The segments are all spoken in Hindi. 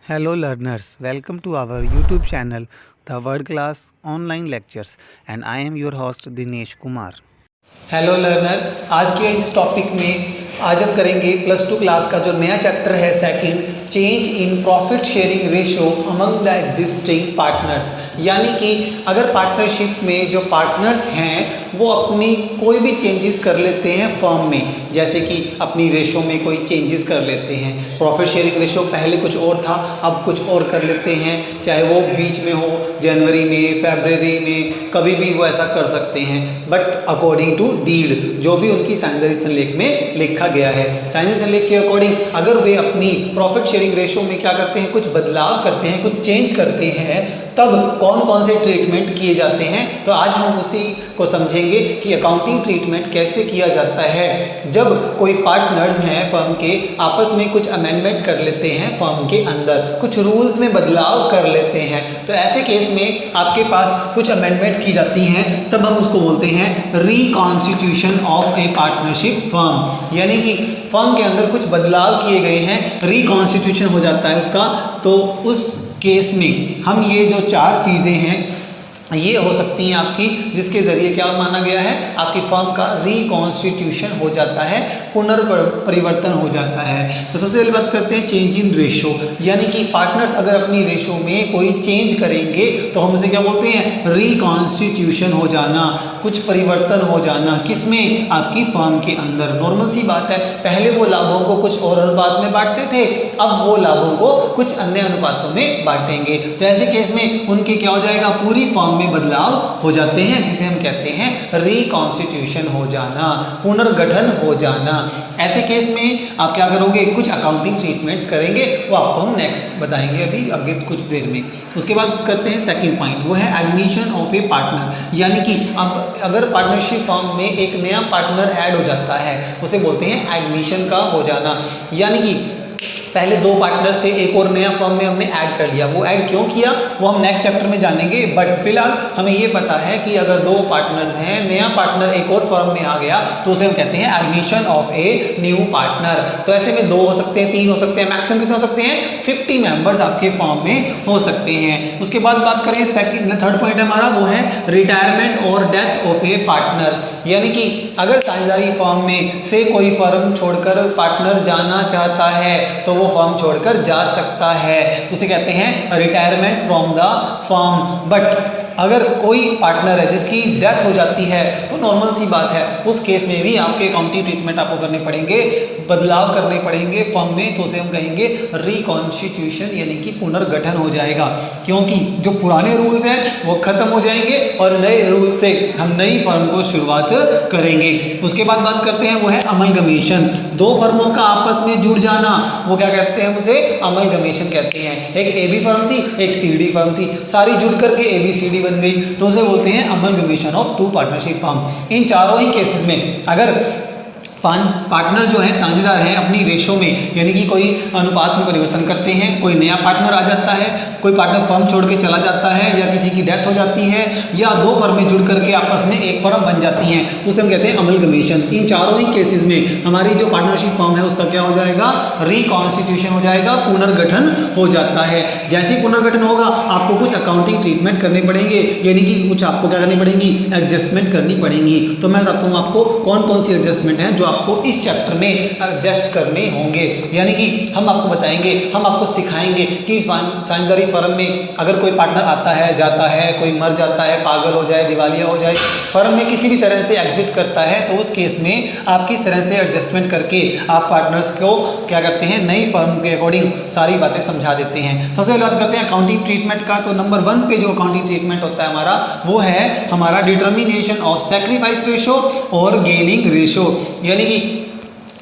Hello learners, welcome to our YouTube channel The World Class Online Lectures and I am your host Dinesh Kumar. Hello learners, आज के इस टॉपिक में आज हम करेंगे +2 क्लास का जो नया चैप्टर है second, change in profit sharing ratio among the existing partners. यानी कि अगर पार्टनरशिप में जो पार्टनर्स हैं वो अपनी कोई भी चेंजेस कर लेते हैं फर्म में, जैसे कि अपनी रेशो में कोई चेंजेस कर लेते हैं। प्रॉफिट शेयरिंग रेशो पहले कुछ और था, अब कुछ और कर लेते हैं, चाहे वो बीच में हो, जनवरी में, फरवरी में, कभी भी वो ऐसा कर सकते हैं। बट अकॉर्डिंग टू डीड, जो भी उनकी साइंदर्शन लेख में लिखा गया है, साइंदर्शन लेख के अकॉर्डिंग अगर वे अपनी प्रॉफिट शेयरिंग रेशो में क्या करते हैं, कुछ बदलाव करते हैं, कुछ चेंज करते हैं, तब कौन कौन से ट्रीटमेंट किए जाते हैं। तो आज हम उसी को समझेंगे कि अकाउंटिंग ट्रीटमेंट कैसे किया जाता है जब कोई पार्टनर्स हैं फर्म के आपस में कुछ अमेंडमेंट कर लेते हैं, फर्म के अंदर कुछ रूल्स में बदलाव कर लेते हैं। तो ऐसे केस में आपके पास कुछ अमेंडमेंट्स की जाती हैं, तब हम उसको बोलते हैं reconstitution of A partnership firm. यानी कि फर्म के अंदर कुछ बदलाव किए गए हैं, रिकॉन्स्टिट्यूशन हो जाता है उसका। तो उस केस में हम ये जो 4 चीज़ें हैं ये हो सकती हैं आपकी, जिसके ज़रिए क्या माना गया है, आपकी फर्म का रिकॉन्स्टिट्यूशन हो जाता है, पुनर्परिवर्तन हो जाता है। तो सबसे पहले बात करते हैं चेंज इन रेशो। यानी कि पार्टनर्स अगर अपनी रेशो में कोई चेंज करेंगे तो हम उसे क्या बोलते हैं, रिकॉन्स्टिट्यूशन हो जाना, कुछ परिवर्तन हो जाना। किसमें, आपकी फर्म के अंदर। नॉर्मल सी बात है, पहले वो लाभों को कुछ और अनुपात में बांटते थे, अब वो लाभों को कुछ अन्य अनुपातों में बांटेंगे। तो ऐसे केस में उनके क्या हो जाएगा, पूरी फर्म में बदलाव हो जाते हैं, जिसे हम कहते हैं रिकॉन्स्टिट्यूशन हो जाना, पुनर्गठन हो जाना। ऐसे केस में आप क्या करोगे, कुछ अकाउंटिंग ट्रीटमेंट्स करेंगे, वो आपको हम नेक्स्ट बताएंगे अभी आगे कुछ देर में। उसके बाद करते हैं सेकंड पॉइंट, वो है एडमिशन ऑफ ए पार्टनर। यानी कि अब अगर पार्टनरशिप फर्म में एक नया पार्टनर ऐड हो जाता है, उसे बोलते हैं एडमिशन का हो जाना। यानी कि पहले 2 पार्टनर से एक और नया फर्म में हमने ऐड कर लिया, वो ऐड क्यों किया वो हम नेक्स्ट चैप्टर में जानेंगे। बट फिलहाल हमें ये पता है कि अगर 2 पार्टनर्स हैं, नया पार्टनर एक और फर्म में आ गया, तो उसे हम कहते हैं admission of a new partner. तो ऐसे में 2 हो सकते हैं, 3 हो सकते हैं, मैक्सिमम कितने हो सकते हैं, 50 मेंबर्स आपके फर्म में हो सकते हैं। उसके बाद बात करें थर्ड पॉइंट हमारा, वो है रिटायरमेंट और डेथ ऑफ ए पार्टनर। यानी कि अगर साझेदारी फर्म में से कोई फर्म छोड़कर पार्टनर जाना चाहता है तो वो फर्म छोड़कर जा सकता है, उसे कहते हैं retirement from the firm. But अगर कोई पार्टनर है जिसकी डेथ हो जाती है तो नॉर्मल सी बात है, उस केस में भी आपके अकाउंटिंग ट्रीटमेंट आपको करने पड़ेंगे, बदलाव करने पड़ेंगे फर्म में। तो उसे हम कहेंगे रिकॉन्स्टिट्यूशन, यानी कि पुनर्गठन हो जाएगा, क्योंकि जो पुराने रूल्स हैं वो खत्म हो जाएंगे और नए रूल से हम नई फर्म को शुरुआत करेंगे। उसके बाद बात करते हैं, वो है अमलगमेशन। 2 फर्मों का आपस में जुड़ जाना, वो क्या कहते हैं, उसे अमलगमेशन कहते हैं। एक एबी फर्म थी, एक सीडी फर्म थी, सारी जुड़ करके एबीसीडी बन गई, तो उसे बोलते हैं अमलगमेशन ऑफ 2 पार्टनरशिप फर्म। इन चारों ही केसेस में अगर पार्टनर जो हैं, साझेदार हैं, अपनी रेशो में यानी कि कोई अनुपात में परिवर्तन करते हैं, कोई नया पार्टनर आ जाता है, कोई पार्टनर फर्म छोड़ के चला जाता है, या किसी की डेथ हो जाती है, या 2 फर्में जुड़ करके आपस में एक फर्म बन जाती हैं, उसे हम कहते हैं अमलगमेशन। इन चारों ही केसेस में हमारी जो पार्टनरशिप फर्म है उसका क्या हो जाएगा, रिकॉन्स्टिट्यूशन हो जाएगा, पुनर्गठन हो जाता है। जैसे ही पुनर्गठन होगा आपको कुछ अकाउंटिंग ट्रीटमेंट करने पड़ेंगे, यानी कि कुछ आपको क्या करनी पड़ेगी, एडजस्टमेंट करनी पड़ेगी। तो मैं बताता हूँ आपको कौन कौन सी एडजस्टमेंट है जो आपको इस चैप्टर में एडजस्ट करने होंगे। यानी कि हम आपको बताएंगे, हम आपको सिखाएंगे कि साझेदारी फर्म में अगर कोई पार्टनर आता है, जाता है, कोई मर जाता है, पागल हो जाए, दिवालिया हो जाए, फर्म में किसी भी तरह से एग्जिट करता है, तो उस केस में आप किस तरह से एडजस्टमेंट करके आप पार्टनर्स को क्या करते हैं, नई फर्म के अकॉर्डिंग सारी बातें समझा देते हैं। सबसे पहले बात करते हैं अकाउंटिंग ट्रीटमेंट का। तो नंबर 1 पे जो अकाउंटिंग ट्रीटमेंट होता है हमारा, वो है हमारा डिटर्मिनेशन ऑफ सैक्रिफाइस रेशो और गेनिंग रेशो। यानी कि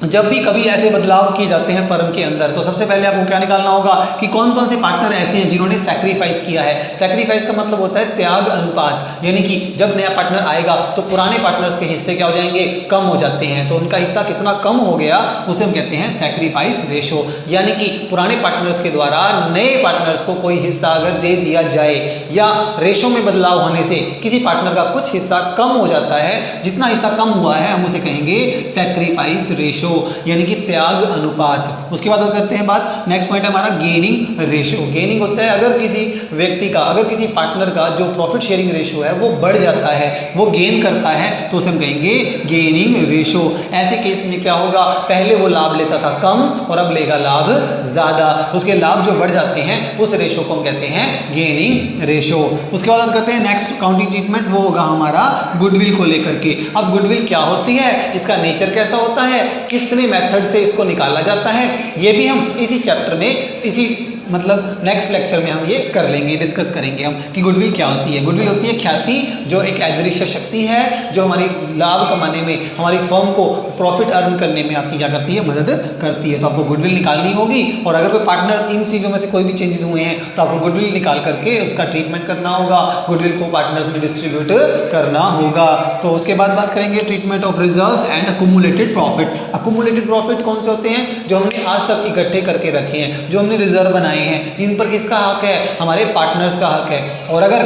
जब भी कभी ऐसे बदलाव किए जाते हैं फर्म के अंदर, तो सबसे पहले आपको क्या निकालना होगा कि कौन कौन से पार्टनर ऐसे हैं जिन्होंने सैक्रिफाइस किया है। सैक्रिफाइस का मतलब होता है त्याग अनुपात, यानी कि जब नया पार्टनर आएगा तो पुराने पार्टनर्स के हिस्से क्या हो जाएंगे, कम हो जाते हैं। तो उनका हिस्सा कितना कम हो गया उसे हम कहते हैं सैक्रिफाइस रेशो। यानी कि पुराने पार्टनर्स के द्वारा नए पार्टनर्स को कोई हिस्सा अगर दे दिया जाए, या रेशो में बदलाव होने से किसी पार्टनर का कुछ हिस्सा कम हो जाता है, जितना हिस्सा कम हुआ है हम उसे कहेंगे सैक्रिफाइस रेशो। रेशो यानी कि त्याग अनुपात। उसके बाद करते हैं बात, नेक्स्ट पॉइंट है हमारा गेनिंग रेशो। गेनिंग होता है अगर किसी व्यक्ति का, अगर किसी पार्टनर का जो प्रॉफिट शेयरिंग रेशो है वो बढ़ जाता है, वो गेन करता है, तो उसे हम कहेंगे गेनिंग रेशो। ऐसे केस में क्या होगा, पहले वो लाभ लेता था कम और अब लेगा लाभ ज्यादा, तो उसके लाभ जो बढ़ जाते हैं उस रेशो को हम कहते हैं गेनिंग रेशो। उसके बाद करते हैं नेक्स्ट अकाउंटिंग ट्रीटमेंट, वो होगा हमारा गुडविल को लेकर के। अब गुडविल क्या होती है, इसका नेचर कैसा होता है, कितने मेथड से इसको निकाला जाता है, ये भी हम इसी चैप्टर में, इसी मतलब नेक्स्ट लेक्चर में हम ये कर लेंगे, डिस्कस करेंगे हम कि गुडविल क्या होती है। गुडविल होती है ख्याति, जो एक अदृश्य शक्ति है जो हमारी लाभ कमाने में, हमारी फर्म को प्रॉफिट अर्न करने में आपकी क्या करती है, मदद करती है। तो आपको गुडविल निकालनी होगी, और अगर कोई पार्टनर्स इन चीज़ों में से कोई भी चेंजेस हुए हैं तो आपको गुडविल निकाल करके उसका ट्रीटमेंट करना होगा, गुडविल को पार्टनर्स में डिस्ट्रीब्यूट करना होगा। तो उसके बाद बात करेंगे treatment of reserves and accumulated profit. Accumulated profit कौन से होते हैं, जो हमने आज तक इकट्ठे करके रखे हैं, जो हमने रिजर्व बनाए हैं, इन पर किसका हक है, हमारे पार्टनर्स का हक है। और अगर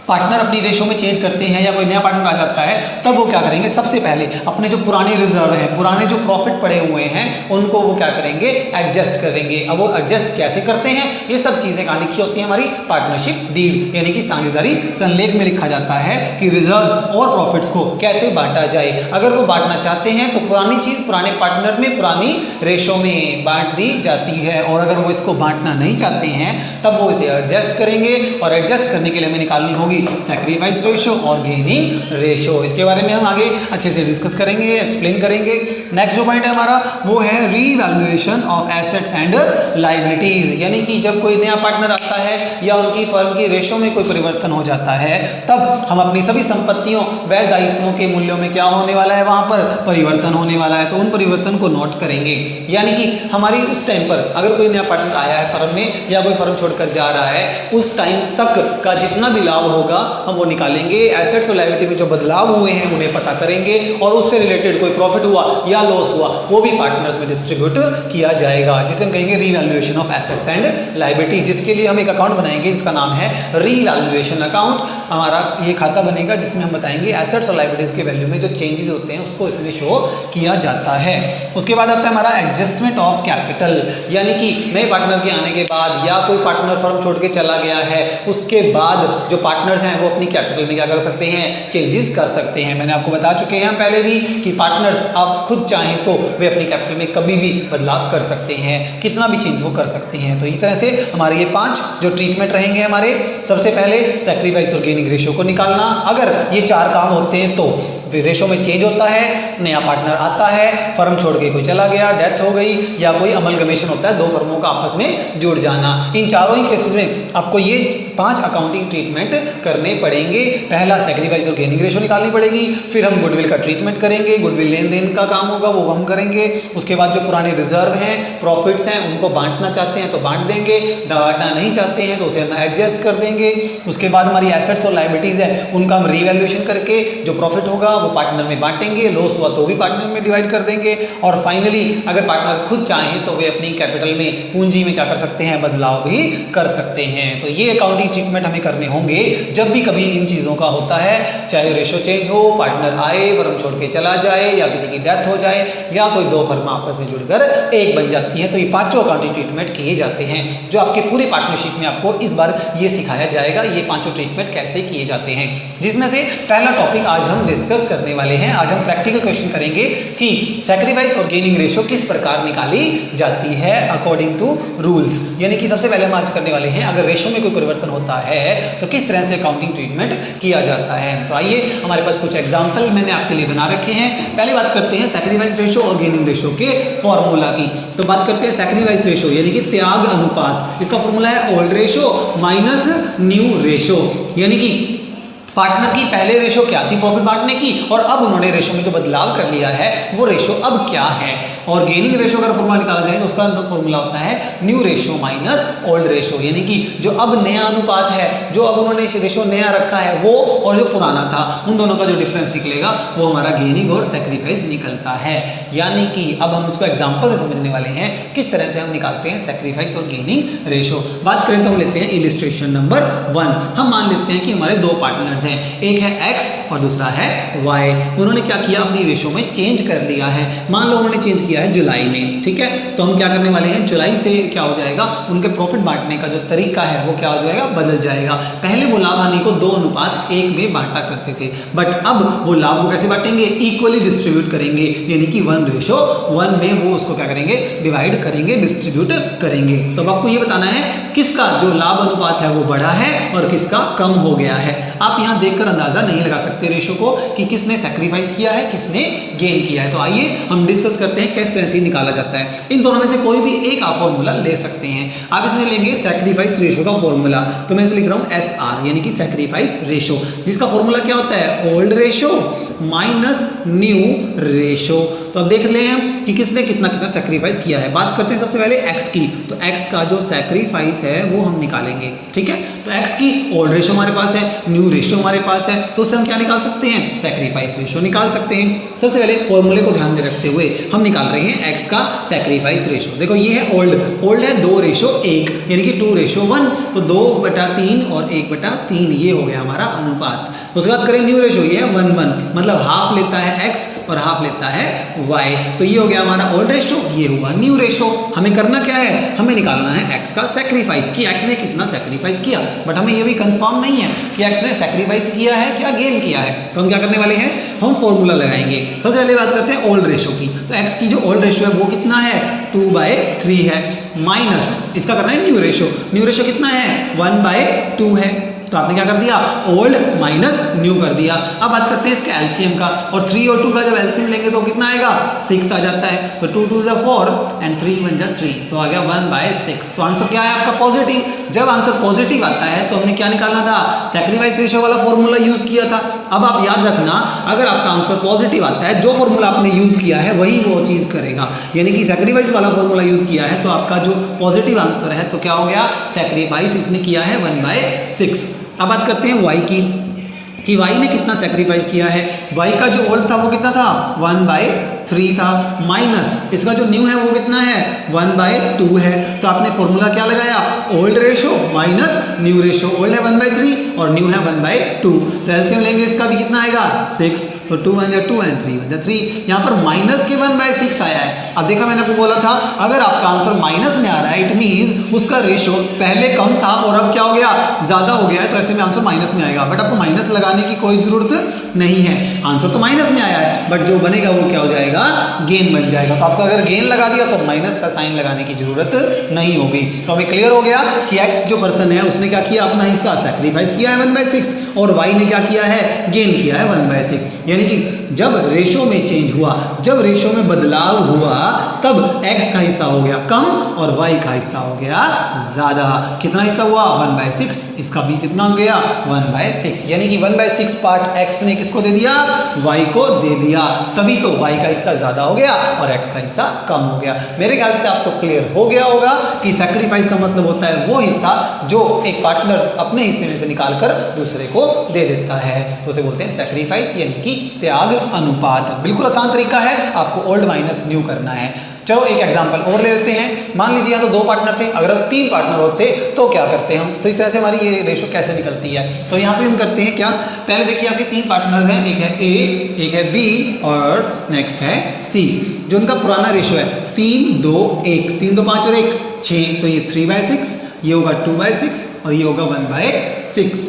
पार्टनर अपनी रेशो में चेंज करते हैं या कोई नया पार्टनर आ जाता है, तब वो क्या करेंगे, सबसे पहले अपने जो पुराने रिजर्व हैं, पुराने जो प्रॉफिट पड़े हुए हैं, उनको वो क्या करेंगे, एडजस्ट करेंगे। अब वो एडजस्ट कैसे करते हैं, ये सब चीजें कहाँ लिखी होती हैं, हमारी पार्टनरशिप डीड यानी कि साझेदारी संलेख में लिखा जाता है कि रिजर्व्स और प्रॉफिट्स को कैसे बांटा जाए। अगर वो बांटना चाहते हैं तो पुरानी चीज पुराने पार्टनर में, पुरानी रेशो में बांट दी जाती है, और अगर वो इसको बांटना नहीं चाहते हैं तब वो इसे एडजस्ट करेंगे, और एडजस्ट करने के लिए हमें निकालनी होगी सैक्रिफाइस रेशो और गेनिंग रेशो। इसके बारे में हम आगे अच्छे से डिस्कस करेंगे, एक्सप्लेन करेंगे। नेक्स्ट जो पॉइंट है हमारा वो है revaluation of assets and liabilities, यानी कि जब कोई नया पार्टनर आता है या उनकी फर्म की रेशो में कोई परिवर्तन हो जाता है, तब हम अपनी सभी संपत्तियों व दायित्वों के मूल्यों में क्या होने वाला है, वहां पर परिवर्तन होने वाला है, तो उन परिवर्तन को नोट करेंगे। यानी कि हमारी उस टाइम पर अगर कोई नया पार्टनर आया है फर्म में या कोई फर्म छोड़कर जा रहा है, उस टाइम तक का जितना भी लाभ होगा हम वो निकालेंगे। एसेट्स और लायबिलिटी में जो बदलाव हुए हैं उन्हें पता करेंगे, और उससे रिलेटेड कोई प्रॉफिट हुआ या लॉस हुआ वो भी पार्टनर्स में डिस्ट्रीब्यूट किया जाएगा, जिसे हम कहेंगे revaluation of assets and liability, जिसके लिए हम एक अकाउंट बनाएंगे जिसका नाम है रीवैल्यूएशन अकाउंट। हमारा ये खाता बनेगा जिसमें हम बताएंगे एसेट्स और लायबिलिटीज के वैल्यू में जो चेंजेस होते हैं उसको इसमें शो किया जाता है। उसके बाद आता है हमारा एडजस्टमेंट ऑफ कैपिटल, यानी कि नए पार्टनर के आने के बाद या कोई पार्टनर फर्म छोड़ के चला गया है, उसके बाद जो पार्टनर्स हैं वो अपनी कैपिटल में क्या कर सकते हैं, चेंजेस कर सकते हैं। मैंने आपको बता चुके हैं पहले भी कि पार्टनर्स आप खुद चाहें तो वे अपनी कैपिटल में कभी भी बदलाव कर सकते हैं, कितना भी चेंज वो कर सकते हैं। तो इस तरह से हमारे ये 5 जो ट्रीटमेंट रहेंगे हमारे, सबसे पहले सैक्रिफाइस और गेनिंग रेशो को निकालना। अगर ये 4 काम होते हैं तो फिर रेशो में चेंज होता है, नया पार्टनर आता है, फर्म छोड़ के कोई चला गया, डेथ हो गई, या कोई अमलगमेशन होता है, 2 फर्मों का आपस में जुड़ जाना। इन चारों ही केसेस में आपको ये 5 अकाउंटिंग ट्रीटमेंट करने पड़ेंगे। पहला सैक्रिफाइस और गेनिंग रेशो निकालनी पड़ेगी, फिर हम गुडविल का ट्रीटमेंट करेंगे, गुडविल लेन देन का काम होगा वो हम करेंगे। उसके बाद जो पुराने रिजर्व हैं, प्रॉफिट्स हैं, उनको बांटना चाहते हैं तो बांट देंगे, बांटना नहीं चाहते हैं तो उसे हम एडजस्ट कर देंगे। उसके बाद हमारी एसेट्स और लायबिलिटीज है, उनका हम रीवैल्यूएशन करके जो प्रॉफिट होगा वो पार्टनर में बांटेंगे, लॉस हुआ तो भी पार्टनर में डिवाइड कर देंगे। और फाइनली अगर पार्टनर खुद चाहें तो वे अपनी कैपिटल में, पूंजी में क्या कर सकते हैं, बदलाव भी कर सकते हैं। तो ये अकाउंटिंग ट्रीटमेंट हमें करने होंगे जब भी कभी इन चीज़ों का होता है, चाहे रेशो चेंज हो, पार्टनर आए, फर्म छोड़ के चला जाए, या किसी की डेथ हो जाए, या कोई 2 फर्म आपस में जुड़कर एक बन जाती है। तो ये 5 अकाउंटिंग ट्रीटमेंट किए जाते हैं, जो आपके पूरे पार्टनरशिप में आपको इस बार ये सिखाया जाएगा, ये 5 ट्रीटमेंट कैसे किए जाते हैं। जिसमें से पहला टॉपिक आज हम डिस्कस करने वाले हैं। आज हम प्रैक्टिकल क्वेश्चन करेंगे कि सैक्रिफाइस और गेनिंग रेशो किस प्रकार निकाली जाती है अकॉर्डिंग टू रूल्स। यानी कि सबसे पहले हम आज करने वाले हैं, अगर रेशो में कोई परिवर्तन होता है तो किस तरह से अकाउंटिंग ट्रीटमेंट किया जाता है। तो आइए, हमारे पास कुछ एग्जाम्पल मैंने आपके लिए बना रखे हैं। पहले बात करते हैं सैक्रिफाइस रेशो और गेनिंग रेशो के फॉर्मूला की। तो बात करते हैं सैक्रिफाइस रेशो यानी कि त्याग अनुपात। इसका फॉर्मूला है old ratio minus new ratio, यानी कि पार्टनर की पहले रेशो क्या थी प्रॉफिट बांटने की, और अब उन्होंने रेशो में जो बदलाव कर लिया है वो रेशो अब क्या है। और गेनिंग रेशो अगर फॉर्मूला निकाला जाए तो उसका फॉर्मूला होता है new ratio minus old ratio, यानी कि जो अब नया अनुपात है, जो अब उन्होंने रेशो नया रखा है वो, और जो पुराना था, उन दोनों का जो डिफरेंस निकलेगा वो हमारा गेनिंग और सैक्रिफाइस निकलता है। यानी कि अब हम इसको एग्जाम्पल से समझने वाले हैं किस तरह से हम निकालते हैं सैक्रिफाइस और गेनिंग रेशो। बात करें तो हम लेते हैं इलिस्ट्रेशन नंबर 1। हम मान लेते हैं कि हमारे 2 पार्टनर्स पार्टनर्स हैं, एक है x और दूसरा है y। उन्होंने क्या किया, अपनी रेशो में चेंज कर लिया है। मान लो उन्होंने चेंज किया है जुलाई में, ठीक है, तो हम क्या करने वाले हैं, जुलाई से क्या हो जाएगा, उनके प्रॉफिट बांटने का जो तरीका है वो क्या हो जाएगा, बदल जाएगा। पहले वो लाभ हानि को 2:1 में बांटा करते थे, बट अब वो लाभ को कैसे बांटेंगे, इक्वली डिस्ट्रीब्यूट करेंगे, यानी कि 1:1 में वो उसको क्या करेंगे, डिवाइड करेंगे, डिस्ट्रीब्यूट करेंगे। तो अब आपको ये बताना है किसका जो लाभ अनुपात है वो बढ़ा है और किसका कम हो गया है। आप यहां देखकर अंदाजा नहीं लगा सकते रेशो को कि किसने सैक्रिफाइस किया है, किसने गेन किया है। तो आइए हम डिस्कस करते हैं किस तरह से निकाला जाता है। इन दोनों में से कोई भी एक आप फॉर्मूला ले सकते हैं। आप इसमें लेंगे सैक्रिफाइस रेशो का फॉर्मूला, तो मैं इसे लिख रहा हूं SR यानी कि सैक्रिफाइस रेशो, जिसका फॉर्मूला क्या होता है, old ratio minus new ratio. तो अब देख ले हम कि किसने कितना कितना सैक्रिफाइस किया है। बात करते हैं सबसे पहले x की, तो x का जो सैक्रिफाइस है वो हम निकालेंगे, ठीक है। तो x की ओल्ड रेशो हमारे पास है, न्यू रेशो हमारे पास है, तो उससे हम क्या निकाल सकते हैं, सैक्रिफाइस रेशो निकाल सकते हैं। सबसे पहले फॉर्मूले को ध्यान में रखते हुए हम निकाल रहे हैं x का सैक्रिफाइस रेशो। देखो ये है ओल्ड है 2:1 यानी कि 2:1, तो 2/3 और 1/3 ये हो गया हमारा अनुपात। उसके बाद करें न्यू रेशो, ये है 1:1, मतलब हाफ लेता है x और हाफ लेता है y, तो ये हो गया हमारा ओल्ड रेशो, ये हुआ न्यू रेशो। हमें करना क्या है, हमें निकालना है x का सैक्रिफाइस कि x ने कितना सैक्रिफाइस किया, बट हमें ये भी कंफर्म नहीं है कि x ने सैक्रिफाइस किया है क्या गेन किया है। तो हम क्या करने वाले हैं, हम फॉर्मूला लगाएंगे। सबसे पहले बात करते हैं ओल्ड रेशो की, तो x की जो ओल्ड रेशो है वो कितना है, 2/3 है, माइनस इसका करना है न्यू रेशो। न्यू रेशो कितना है, 1/2 है। तो आपने क्या कर दिया, ओल्ड माइनस न्यू कर दिया। अब बात करते हैं इसके एलसीएम का, और 3 और 2 का जब एलसीएम लेंगे तो कितना आएगा, 6 आ जाता है। तो 2 2 is 4 एंड 3 1 is 3, तो आ गया 1/6। तो आंसर क्या है आपका, पॉजिटिव। जब आंसर पॉजिटिव आता है तो हमने क्या निकालना था, सैक्रिफाइस रेशो वाला फॉर्मूला यूज किया था। अब आप याद रखना, अगर आपका आंसर पॉजिटिव आता है, जो फॉर्मूला आपने यूज किया है वही वो चीज करेगा, यानी कि सैक्रिफाइस वाला फॉर्मूला यूज किया है तो आपका जो पॉजिटिव आंसर है तो क्या हो गया, सैक्रिफाइस इसने किया है 1/6। अब बात करते हैं y की, कि y ने कितना सैक्रिफाइस किया है। y का जो ओल्ड था वो कितना था, 1/3 था, माइनस इसका जो न्यू है वो कितना है, 1/2 है। तो आपने फॉर्मूला क्या लगाया, old ratio minus new ratio. Old है 1/3 और न्यू है 1/2, तो एलसीएम लेंगे इसका भी कितना आएगा, 6, तो 2 1 2 एंड 3 1 3। यहाँ पर माइनस के 1/6 आया है। अब देखा मैंने आपको बोला था, अगर आपका आंसर माइनस में आ रहा है इट मीन्स उसका रेशो पहले कम था और अब क्या हो गया, ज्यादा हो गया है, तो ऐसे में आंसर माइनस में आएगा। बट आपको माइनस लगाने की कोई जरूरत नहीं है, आंसर तो माइनस में आया है, बट जो बनेगा वो क्या हो जाएगा, गेन बन जाएगा। तो आपको अगर गेन लगा दिया तो माइनस का साइन लगाने की जरूरत नहीं होगी। तो हमें क्लियर हो गया कि x जो पर्सन है उसने क्या किया, अपना हिस्सा सैक्रिफाइस किया है 1/6, और y ने क्या किया है, गेन किया है 1/6। यानी कि जब रेशो में चेंज हुआ, जब रेशो में बदलाव हुआ, तब x का हिस्सा हो गया कम और y का हिस्सा हो गया ज्यादा। कितना हिस्सा हुआ, 1/6, इसका भी कितना हो गया, 1/6, यानी कि 1/6 पार्ट x ने किसको दे दिया, y को दे दिया, तभी तो y का हिस्सा ज्यादा हो गया और x का हिस्सा कम हो गया। मेरे ख्याल से आपको क्लियर हो गया होगा कि सैक्रिफाइस का मतलब होता है वो हिस्सा जो एक पार्टनर अपने हिस्से में से निकाल कर दूसरे को दे देता है, तो उसे बोलते हैं सैक्रिफाइस यानी कि त्याग अनुपात। बिल्कुल आसान तरीका है, आपको ओल्ड माइनस न्यू करना है। चलो एक एग्जांपल और ले लेते हैं। मान लीजिए यहाँ तो 2 पार्टनर थे, अगर 3 पार्टनर होते तो क्या करते हम, तो इस तरह से हमारी ये रेशो कैसे निकलती है। तो यहाँ पे हम करते हैं क्या, पहले देखिए आपके 3 पार्टनर्स हैं, एक है A, एक है B और नेक्स्ट है C। जो उनका पुराना रेशो है 3 2 1, 3 2 5 और 1 6, तो ये 3/6, ये होगा 2/6 और ये होगा 1/6।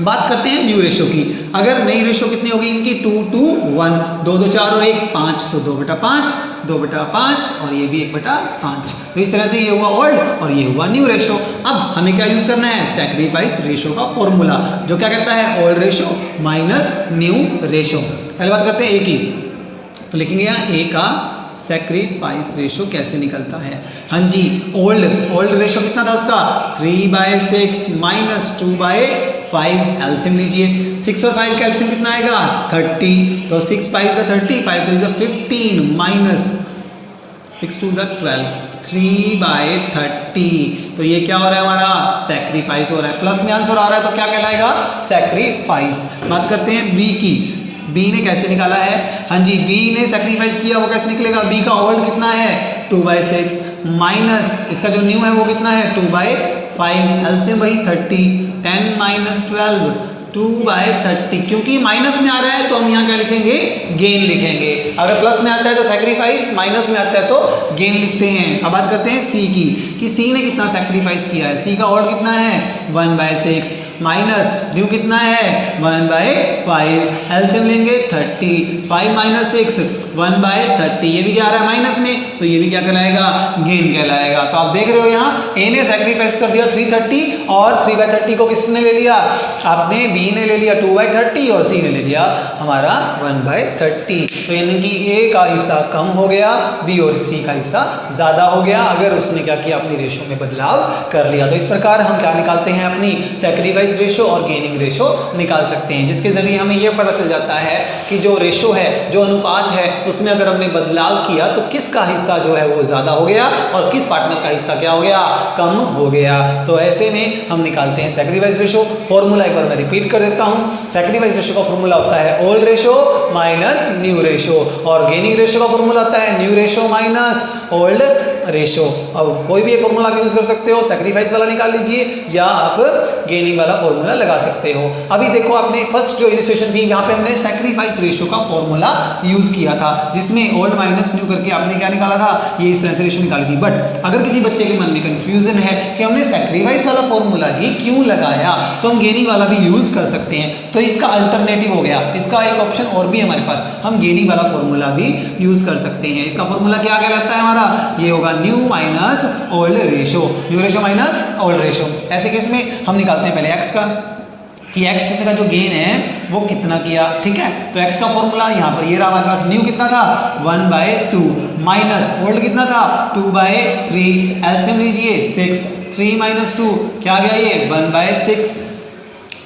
बात करते हैं न्यू रेशो की। अगर नई रेशो कितनी होगी इनकी, 2 2 1, 2 2 4 और 1 5, तो 2/5, 2/5 और ये भी 1/5। तो इस तरह से ये हुआ ओल्ड और ये हुआ न्यू रेशो। अब हमें क्या यूज करना है, सैक्रिफाइस रेशो का फॉर्मूला, जो क्या कहता है, old ratio minus new ratio. पहले बात करते हैं ए की, तो लिखेंगे यहाँ ए का सैक्रिफाइस रेशो कैसे निकलता है। हाँ जी, ओल्ड रेशो कितना था उसका, 3/6 माइनस 2/5, एलसीएम लीजिए, 6 और 5 का एलसीएम कितना आएगा, 30, तो 6 5 is 30, 5 3 is 15 माइनस 6 2 is 12, 3/30। तो ये क्या हो रहा है, हमारा सैक्रिफाइस हो रहा है, प्लस में आंसर आ रहा है तो क्या कहलाएगा, सैक्रिफाइस। बात करते हैं बी की, बी ने कैसे निकाला है। हाँ जी, बी ने सैक्रिफाइस किया, वो कैसे निकलेगा, बी का ओल्ड कितना है 2/6 माइनस इसका जो न्यू है वो कितना है 2/5, एलसीएम वही 30, 10 - 12 2/30, क्योंकि माइनस में आ रहा है तो हम यहाँ क्या लिखेंगे, गेन लिखेंगे। अगर प्लस में आता है तो सैक्रिफाइस, माइनस में आता है तो गेन लिखते हैं। अब बात करते हैं सी की, कि सी ने कितना सैक्रिफाइस किया है। सी का ऑड कितना है 1/6 माइनस न्यू कितना है 1/5, एलसीएम लेंगे 30, 5 - 6 1/30, ये भी क्या आ रहा है माइनस में, तो ये भी क्या कहलाएगा, गेन कहलाएगा। तो आप देख रहे हो यहाँ ए ने सैक्रिफाइस कर दिया 330 और 3/30 को किसने ले लिया, आपने बी ने ले लिया 2/30 और सी ने ले लिया हमारा 1/30। तो यानी कि ए का हिस्सा कम हो गया, बी और सी का हिस्सा ज्यादा हो गया अगर उसने क्या किया, अपनी रेशो में बदलाव कर लिया। तो इस प्रकार हम क्या निकालते हैं, अपनी सैक्रिफाइस रेशो और गेनिंग रेशो निकाल सकते हैं, जिसके जरिए हमें यह पता चल जाता है कि जो रेशो है, जो अनुपात है, उसमें अगर हमने बदलाव किया तो किसका हिस्सा जो है वो ज्यादा हो गया और किस पार्टनर का हिस्सा क्या हो गया, कम हो गया। तो ऐसे में हम निकालते हैं सैक्रिफाइस रेशो। फॉर्मूला एक बार मैं रिपीट कर देता हूं। सैक्रिफाइस रेशो का फॉर्मूला होता है old ratio minus new ratio, और गेनिंग रेशो का फॉर्मूला होता है new ratio minus old ratio. अब कोई भी एक फॉर्मूला आप यूज कर सकते हो, सैक्रिफाइस वाला निकाल लीजिए या आप गेनिंग वाला फॉर्मूला लगा सकते हो। अभी देखो आपने फर्स्ट जो इलिस्ट्रेशन थी, यहाँ पे हमने सैक्रिफाइस रेशो का फॉर्मूला यूज किया था, जिसमें ओल्ड माइनस न्यू करके आपने क्या निकाला था, ये इस तरह से रेशो निकाली थी। बट अगर किसी बच्चे के मन में कंफ्यूजन है कि हमने सैक्रिफाइस वाला फॉर्मूला ही क्यों लगाया, तो हम गेनिंग वाला भी यूज कर सकते हैं। तो इसका अल्टरनेटिव हो गया, इसका एक ऑप्शन और भी हमारे पास, हम गेनिंग वाला फॉर्मूला भी यूज कर सकते हैं। इसका फॉर्मूला क्या कहलाता है हमारा, ये होगा new minus old ratio, new ratio minus old ratio. ऐसे केस में हम निकालते हैं पहले एक्स का, कि एक्स का जो गेन है वो कितना किया, ठीक है। तो एक्स का फॉर्मूला यहाँ पर ये रहा हमारे पास, न्यू कितना था 1/2 माइनस ओल्ड कितना था 2/3, एलसीएम लीजिए 6, 3 - 2 क्या गया ये 1/6।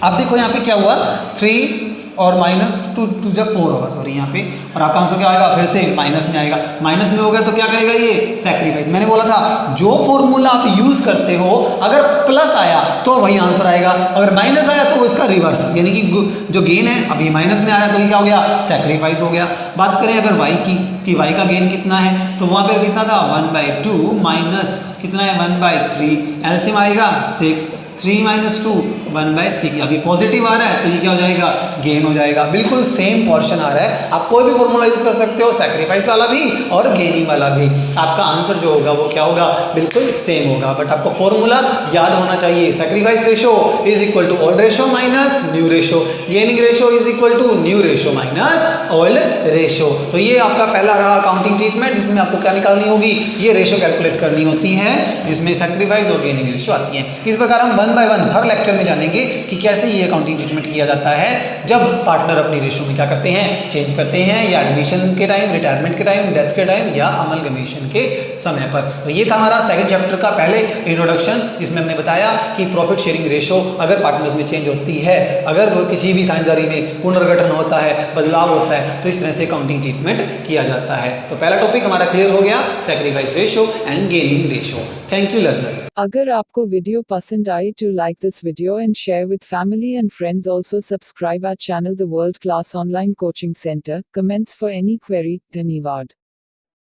अब देखो यहाँ पे क्या हुआ, 3 और -2 जब 4 होगा, सॉरी यहाँ पे, और आपका आंसर क्या आएगा, फिर से माइनस में आएगा। माइनस में हो गया तो क्या करेगा ये, सैक्रिफाइस। मैंने बोला था जो फॉर्मूला आप यूज करते हो, अगर प्लस आया तो वही आंसर आएगा, अगर माइनस आया तो इसका रिवर्स, यानी कि जो गेन है अभी माइनस में आ रहा है तो ये क्या हो गया, सैक्रिफाइस हो गया। बात करें अगर वाई की, कि वाई का गेन कितना है, तो वहां पर कितना था 1/2 माइनस कितना है 1/3, एलसीएम आएगा 6, 3 - 2 1/6। अभी पॉजिटिव आ रहा है तो ये क्या हो जाएगा, गेन हो जाएगा। बिल्कुल सेम पोर्शन आ रहा है, आप कोई भी फॉर्मूला यूज कर सकते हो, सैक्रिफाइस वाला भी और गेनिंग वाला भी, आपका आंसर जो होगा वो क्या होगा, बिल्कुल सेम होगा। बट आपको फॉर्मूला याद होना चाहिए, sacrifice ratio is equal to old ratio minus new ratio, gaining ratio is equal to new ratio minus old ratio. तो ये आपका पहला रहा अकाउंटिंग ट्रीटमेंट, जिसमें आपको क्या निकालनी होगी, ये रेशो कैलकुलेट करनी होती है, जिसमें सैक्रिफाइस और गेनिंग रेशो आती है। इस प्रकार हम 1 बाय 1 हर लेक्चर में जानेंगे कि कैसे ये अकाउंटिंग ट्रीटमेंट किया जाता है जब पार्टनर अपनी रेशो में क्या करते हैं, चेंज करते हैं, या एडमिशन के टाइम, रिटायरमेंट के टाइम, डेथ के टाइम, या अमलगमेशन के समय पर। तो ये था हमारा सेकंड चैप्टर का पहले इंट्रोडक्शन, जिसमें हमने बताया कि प्रॉफिट शेयरिंग रेशो अगर पार्टनर्स में चेंज होती है, अगर किसी भी साझेदारी में पुनर्गठन होता है, बदलाव होता है, तो इस तरह से अकाउंटिंग ट्रीटमेंट किया जाता है। तो पहला टॉपिक हमारा क्लियर हो गया, sacrifice ratio and gaining ratio. Thank you learners. अगर आपको वीडियो पसंद आए तो like this video and share with family and friends, also subscribe our channel the world class online coaching centre. Comments for any query. धन्यवाद।